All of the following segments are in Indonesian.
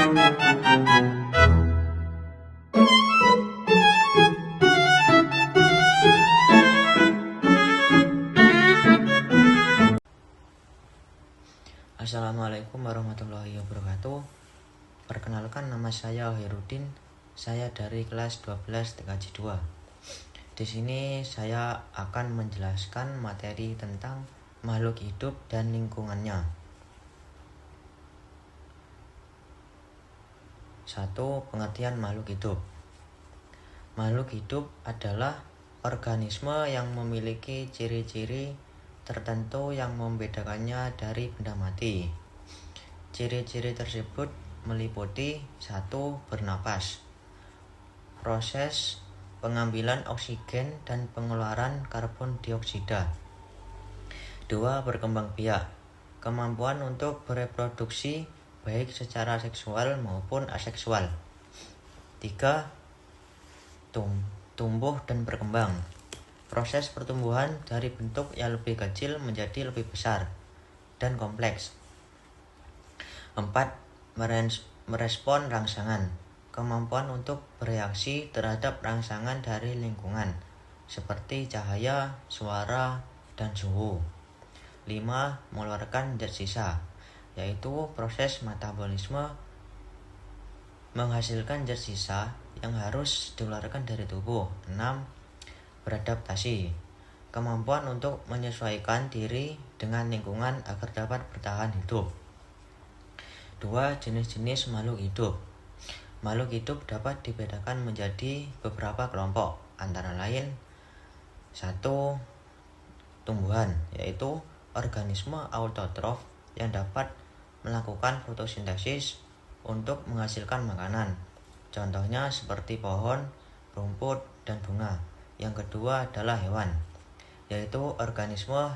Assalamualaikum warahmatullahi wabarakatuh. Perkenalkan, nama saya Herudin. Saya dari kelas 12 TKJ 2. Di sini saya akan menjelaskan materi tentang makhluk hidup dan lingkungannya. 1. Pengertian makhluk hidup. Makhluk hidup adalah organisme yang memiliki ciri-ciri tertentu yang membedakannya dari benda mati. Ciri-ciri tersebut meliputi: 1. Bernapas. Proses pengambilan oksigen dan pengeluaran karbon dioksida. 2. Berkembang biak. Kemampuan untuk bereproduksi baik secara seksual maupun aseksual. 3. Tumbuh dan berkembang. Proses pertumbuhan dari bentuk yang lebih kecil menjadi lebih besar dan kompleks. 4. Merespon rangsangan. Kemampuan untuk bereaksi terhadap rangsangan dari lingkungan seperti cahaya, suara, dan suhu. 5. Mengeluarkan zat sisa, yaitu proses metabolisme menghasilkan zat sisa yang harus dikeluarkan dari tubuh. 6. Beradaptasi. Kemampuan untuk menyesuaikan diri dengan lingkungan agar dapat bertahan hidup. 2. Jenis-jenis makhluk hidup. Makhluk hidup dapat dibedakan menjadi beberapa kelompok, antara lain: 1. Tumbuhan, yaitu organisme autotrof yang dapat melakukan fotosintesis untuk menghasilkan makanan. Contohnya seperti pohon, rumput, dan bunga. Yang kedua adalah hewan, yaitu organisme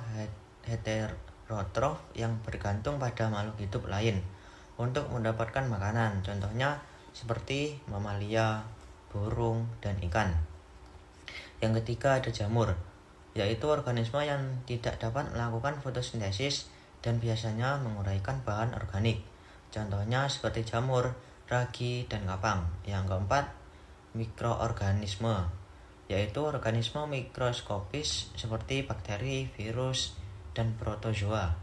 heterotrof yang bergantung pada makhluk hidup lain untuk mendapatkan makanan. Contohnya seperti mamalia, burung, dan ikan. Yang ketiga ada jamur, yaitu organisme yang tidak dapat melakukan fotosintesis dan biasanya menguraikan bahan organik. Contohnya seperti jamur, ragi, dan kapang. Yang keempat, mikroorganisme, yaitu organisme mikroskopis seperti bakteri, virus, dan protozoa.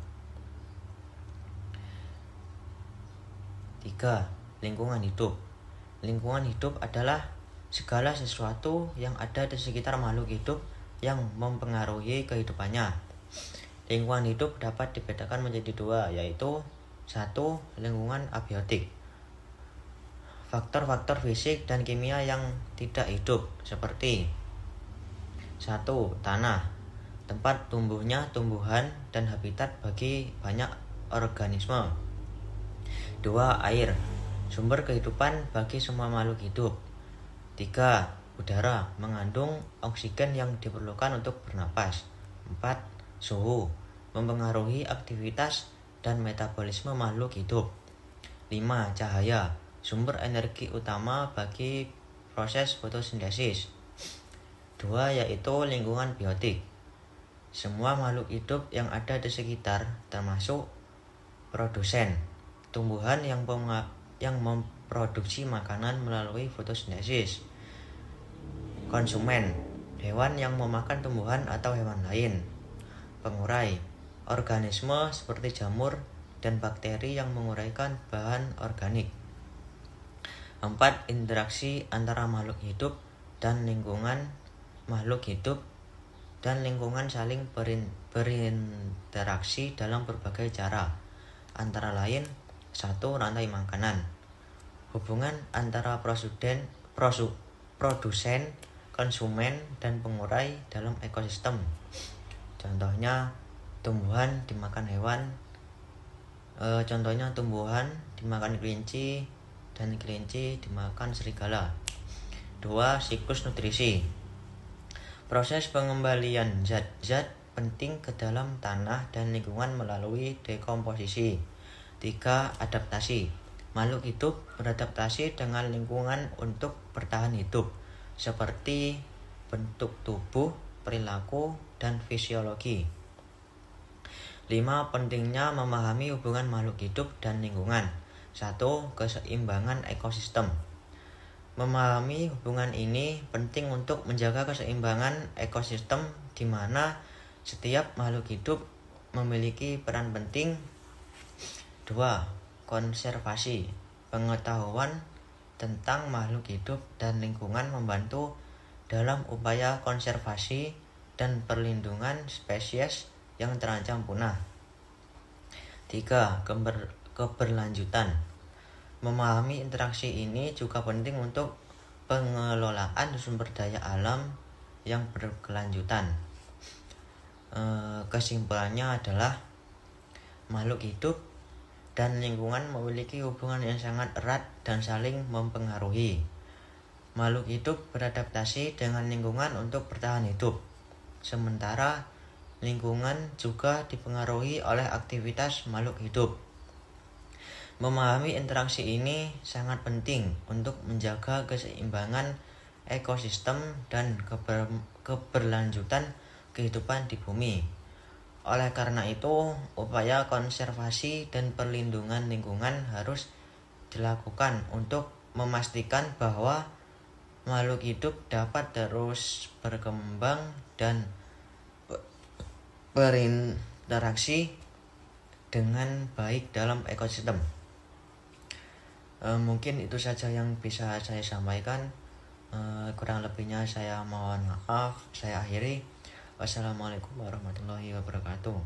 3. Lingkungan hidup. Lingkungan hidup adalah segala sesuatu yang ada di sekitar makhluk hidup yang mempengaruhi kehidupannya. Lingkungan hidup dapat dibedakan menjadi dua, yaitu: 1. Lingkungan abiotik. Faktor-faktor fisik dan kimia yang tidak hidup seperti: 1. Tanah, tempat tumbuhnya tumbuhan dan habitat bagi banyak organisme. 2. Air, sumber kehidupan bagi semua makhluk hidup. 3. Udara, mengandung oksigen yang diperlukan untuk bernapas. 4. Suhu, mempengaruhi aktivitas dan metabolisme makhluk hidup. 5. Cahaya, sumber energi utama bagi proses fotosintesis. 2. Yaitu lingkungan biotik. Semua makhluk hidup yang ada di sekitar, termasuk produsen, tumbuhan yang memproduksi makanan melalui fotosintesis. Konsumen, hewan yang memakan tumbuhan atau hewan lain. Pengurai, organisme seperti jamur dan bakteri yang menguraikan bahan organik. 4. Interaksi antara makhluk hidup dan lingkungan. Makhluk hidup dan lingkungan saling berinteraksi dalam berbagai cara, antara lain: 1. Rantai makanan, hubungan antara produsen, konsumen, dan pengurai dalam ekosistem. Contohnya tumbuhan dimakan hewan, tumbuhan dimakan kelinci, dan kelinci dimakan serigala. 2. Siklus nutrisi. Proses pengembalian zat-zat penting ke dalam tanah dan lingkungan melalui dekomposisi. 3. Adaptasi. Makhluk hidup beradaptasi dengan lingkungan untuk bertahan hidup, seperti bentuk tubuh, perilaku, dan fisiologi. 5. Pentingnya memahami hubungan makhluk hidup dan lingkungan. 1. Keseimbangan ekosistem. Memahami hubungan ini penting untuk menjaga keseimbangan ekosistem di mana setiap makhluk hidup memiliki peran penting. 2. Konservasi. Pengetahuan tentang makhluk hidup dan lingkungan membantu dalam upaya konservasi dan perlindungan spesies yang terancam punah. 3. Keberlanjutan. Memahami interaksi ini juga penting untuk pengelolaan sumber daya alam yang berkelanjutan. Kesimpulannya adalah makhluk hidup dan lingkungan memiliki hubungan yang sangat erat dan saling mempengaruhi. Makhluk hidup beradaptasi dengan lingkungan untuk bertahan hidup, sementara lingkungan juga dipengaruhi oleh aktivitas makhluk hidup. Memahami interaksi ini sangat penting untuk menjaga keseimbangan ekosistem dan keberlanjutan kehidupan di bumi. Oleh karena itu, upaya konservasi dan perlindungan lingkungan harus dilakukan untuk memastikan bahwa makhluk hidup dapat terus berkembang dan berinteraksi dengan baik dalam ekosistem. Mungkin itu saja yang bisa saya sampaikan. Kurang lebihnya saya mohon maaf. Saya akhiri. Wassalamualaikum warahmatullahi wabarakatuh.